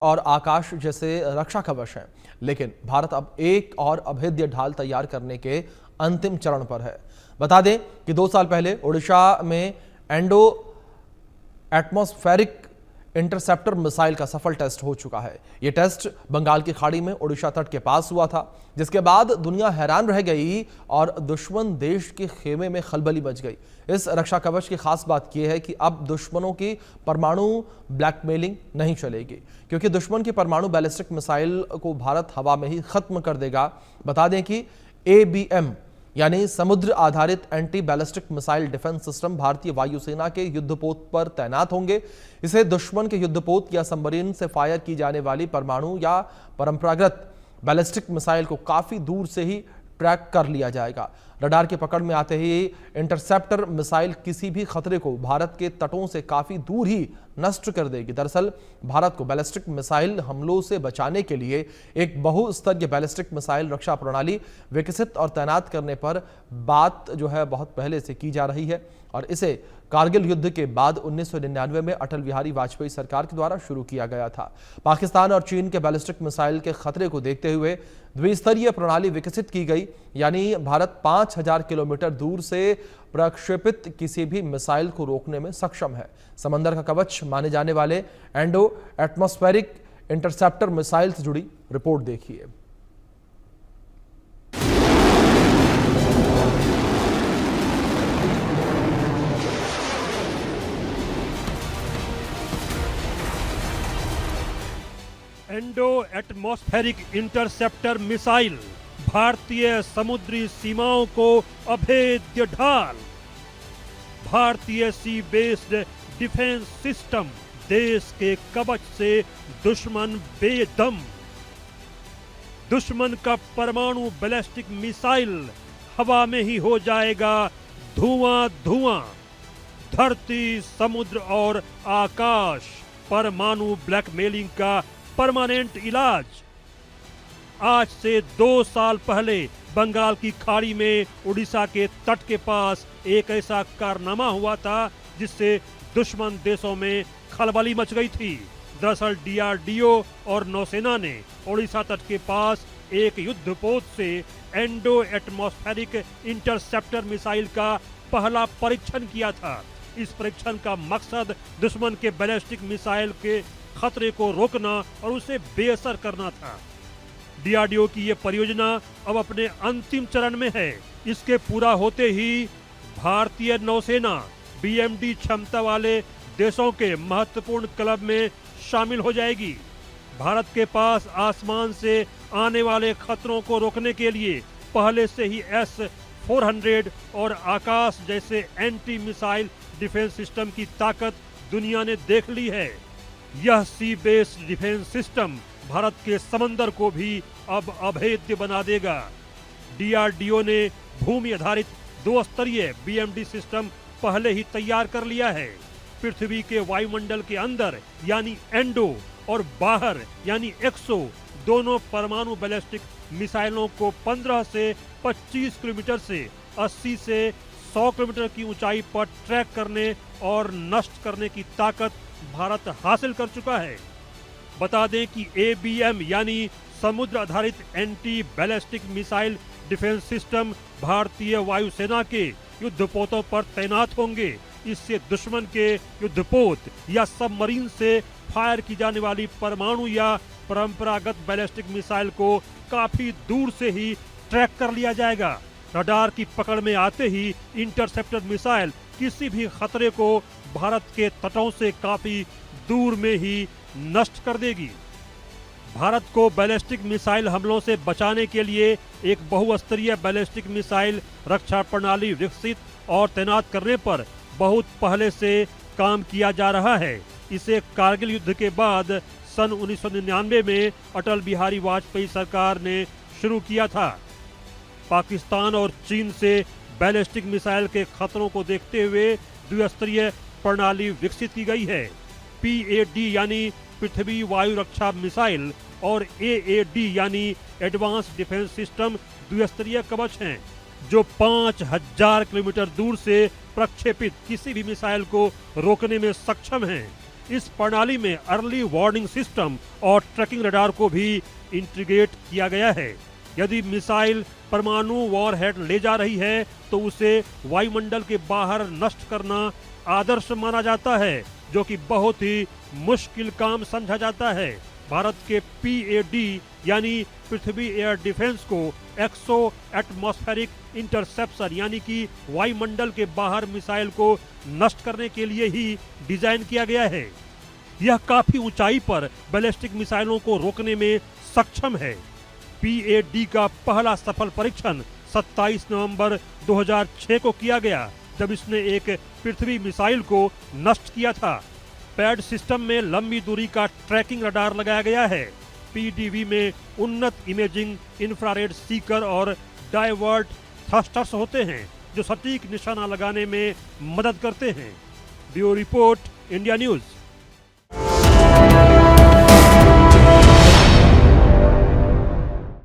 और आकाश जैसे रक्षा कवच हैं, लेकिन भारत अब एक और अभेद्य ढाल तैयार करने के अंतिम चरण पर है। बता दें कि 2 साल पहले ओडिशा में एंडो एटमॉस्फेरिक इंटरसेप्टर मिसाइल का सफल टेस्ट हो चुका है। यह टेस्ट बंगाल की खाड़ी में ओडिशा तट के पास हुआ था, जिसके बाद दुनिया हैरान रह गई और दुश्मन देश के खेमे में खलबली मच गई। इस रक्षा कवच की खास बात यह है कि अब दुश्मनों की परमाणु ब्लैकमेलिंग नहीं चलेगी, क्योंकि दुश्मन की परमाणु बैलिस्टिक मिसाइल को भारत हवा में ही खत्म कर देगा। बता दें कि ABM यानी समुद्र आधारित anti ballistic missile defence system भारतीय वायुसेना के युद्धपोत पर तैनात होंगे। इसे दुश्मन के युद्धपोत या सबमरीन से फायर की जाने वाली परमाणु या परंपरागत बैलिस्टिक मिसाइल को काफी दूर से ही ट्रैक कर लिया जाएगा। रडार की पकड़ में आते ही इंटरसेप्टर मिसाइल किसी भी खतरे को भारत के तटों से काफी दूर ही नष्ट कर देगी। दरअसल भारत को बैलिस्टिक मिसाइल हमलों से बचाने के लिए एक बहुस्तरीय बैलिस्टिक मिसाइल रक्षा प्रणाली विकसित और तैनात करने पर बात जो है बहुत पहले से की जा रही है और इसे कारगिल युद्ध के बाद 1999 में अटल बिहारी वाजपेयी सरकार के द्वारा शुरू किया गया था। पाकिस्तान और चीन के बैलिस्टिक मिसाइल के खतरे को देखते हुए द्विस्तरीय प्रणाली विकसित की गई, यानी भारत 5000 किलोमीटर दूर से प्रक्षेपित किसी भी मिसाइल को रोकने में सक्षम है। समंदर का कवच माने जाने वाले एंडो एटमॉस्फेरिक इंटरसेप्टर मिसाइल से जुड़ी रिपोर्ट देखिए। एंडो एटमॉस्फेरिक इंटरसेप्टर मिसाइल भारतीय समुद्री सीमाओं को अभेद्य ढाल। भारतीय सी बेस्ड डिफेंस सिस्टम, देश के कवच से दुश्मन बेदम। दुश्मन का परमाणु बैलिस्टिक मिसाइल हवा में ही हो जाएगा धुआं धुआं। धरती, समुद्र और आकाश, परमाणु ब्लैकमेलिंग का परमानेंट इलाज। आज से 2 साल पहले बंगाल की खाड़ी में उड़ीसा के तट के पास एक ऐसा कारनामा हुआ था जिससे दुश्मन देशों में खलबली मच गई थी। दरअसल DRDO और नौसेना ने उड़ीसा तट के पास एक युद्धपोत से एंडो एटमॉस्फेरिक इंटरसेप्टर मिसाइल का पहला परीक्षण किया था। इस परीक्षण का मकसद दुश्मन के बैलिस्टिक मिसाइल के खतरे को रोकना और उसे बेअसर करना था। DRDO की यह परियोजना अब अपने अंतिम चरण में है। इसके पूरा होते ही भारतीय नौसेना BMD क्षमता वाले देशों के महत्वपूर्ण क्लब में शामिल हो जाएगी। भारत के पास आसमान से आने वाले खतरों को रोकने के लिए पहले से ही S-400 और आकाश जैसे एंटी मिसाइल डिफेंस सिस्टम की ताकत दुनिया ने देख ली है। यह सी बेस्ड डिफेंस सिस्टम भारत के समंदर को भी अब अभेद्य बना देगा। DRDO ने भूमि आधारित 2 स्तरीय BMD सिस्टम पहले ही तैयार कर लिया है। पृथ्वी के वायुमंडल के अंदर यानी एंडो और बाहर यानी एक्सो दोनों परमाणु बैलिस्टिक मिसाइलों को 15 से 25 किलोमीटर से 80 से 100 किलोमीटर की ऊंचाई पर ट्रैक करने और नष्ट करने की ताकत भारत हासिल कर चुका है। बता दें कि ABM यानी समुद्र आधारित anti ballistic missile defence system भारतीय वायुसेना के युद्धपोतों पर तैनात होंगे। इससे दुश्मन के युद्धपोत या सबमरीन से फायर की जाने वाली परमाणु या परंपरागत बैलिस्टिक मिसाइल को काफी दूर से ही ट्रैक कर लिया जाएगा। रडार की पकड़ में आते ही इंटरसेप्टर मिसाइल किसी भी खतरे को भारत के तटों से काफी दूर में ही नष्ट कर देगी। भारत को बैलिस्टिक मिसाइल हमलों से बचाने के लिए एक बहुस्तरीय बैलिस्टिक मिसाइल रक्षा प्रणाली विकसित और तैनात करने पर बहुत पहले से काम किया जा रहा है। इसे कारगिल युद्ध के बाद सन 1999 में अटल बिहारी वाजपेयी सरकार ने शुरू किया था। पाकिस्तान और चीन से बैलिस्टिक मिसाइल के खतरों को देखते हुए द्विस्तरीय प्रणाली विकसित की गई है। PAD यानी पृथ्वी वायु रक्षा मिसाइल और AAD यानी एडवांस डिफेंस सिस्टम द्विस्तरीय कवच हैं, जो 5000 किलोमीटर दूर से प्रक्षेपित किसी भी मिसाइल को रोकने में सक्षम हैं। इस प्रणाली में अर्ली वार्निंग सिस्टम और ट्रैकिंग रडार को भी इंटीग्रेट किया गया है। यदि मिसाइल परमाणु वॉरहेड ले जा रही है तो उसे वायुमंडल के बाहर नष्ट करना आदर्श माना जाता है, जो कि बहुत ही मुश्किल काम समझा जाता है। भारत के PAD यानी पृथ्वी एयर डिफेंस को एक्सो एटमॉस्फेरिक इंटरसेप्शन यानी कि वायुमंडल के बाहर मिसाइल को नष्ट करने के लिए ही डिजाइन किया गया है। यह काफी ऊंचाई पर बैलिस्टिक मिसाइलों को रोकने में सक्षम है। PAD का पहला सफल परीक्षण 27 नवंबर 2006 को किया गया, जब इसने एक पृथ्वी मिसाइल को नष्ट किया था। पैड सिस्टम में लंबी दूरी का ट्रैकिंग रडार लगाया गया है। PDV में उन्नत इमेजिंग, इंफ्रारेड सीकर और डाइवर्ट थ्रस्टर्स होते हैं, जो सटीक निशाना लगाने में मदद करते हैं। Bureau report, India news.